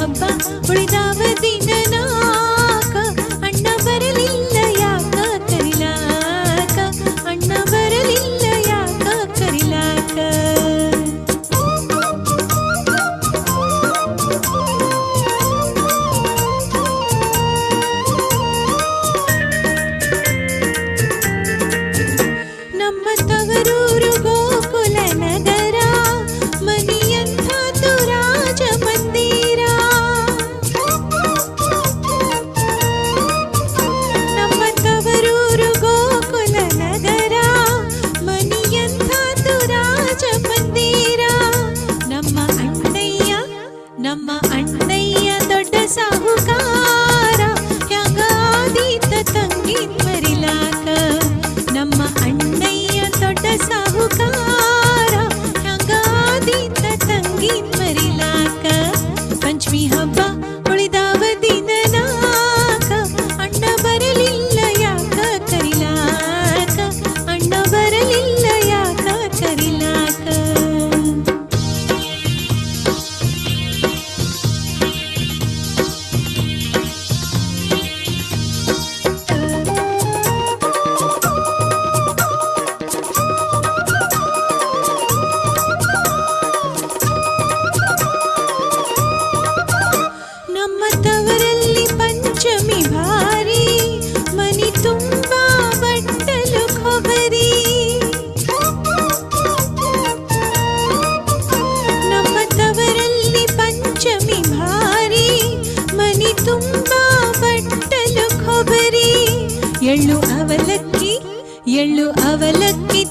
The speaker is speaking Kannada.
ಹಬ್ಬ ಉಳಿದಾವ ದಿನ ನಾಕ ಅಣ್ಣ ಬರಲಿಲ್ಲ ಯಾಕ ಕರಿಲಾಕ ಅಣ್ಣ ಬರಲಿಲ್ಲ ಯಾಕ ಕರಿಲಾಕ ನಮ್ಮ ತವರೂರು ಗೋಕುಲ ನಗರ ಮನೆಯಂಥದ್ದು ರಾಜ ಮಂದಿರ ನಮ್ಮ ತವರೂರು ಗೋಕುಲ ನಗರ ಮನೆಯಂಥದ್ದು ರಾಜ ಮಂದಿರ ನಮ್ಮ ಅಣ್ಣಯ್ಯ ದೊಡ್ಡ ಸಾಹುಕಾರ ಹ್ಯಾಂಗಾದೀತ ತಂಗಿನ್ ಮರಿಲಾಕ ನಮ್ಮ ಅಣ್ಣಯ್ಯ ದೊಡ್ಡ ಸಾಹುಕಾರ ಹ್ಯಾಂಗಾದೀತ ತಂಗಿನ್ ಮರಿಲಾಕ ಪಂಚಮಿ ಹಬ್ಬ ಉಳಿದಾವ ದಿನ ನಾಕ ಅಣ್ಣ ಬರಲಿಲ್ಲ ಯಾಕ ಕರಿಲಾಕ ಅಣ್ಣ ಬರಲಿಲ್ಲ ಯಾಕ ಕರಿಲಾಕ ನಮ್ಮ ತವರಲ್ಲಿ ಪಂಚಮಿ ಭಾರಿ ಮನಿ ತುಂಬಾ ಬಟ್ಟಲು ಕೊಬರಿ ನಮ್ಮ ತವರಲ್ಲಿ ಪಂಚಮಿ ಭಾರಿ ಮನಿ ತುಂಬಾ ಬಟ್ಟಲು ಕೊಬರಿ ಎಳ್ಳು ಅವಲಕ್ಕಿ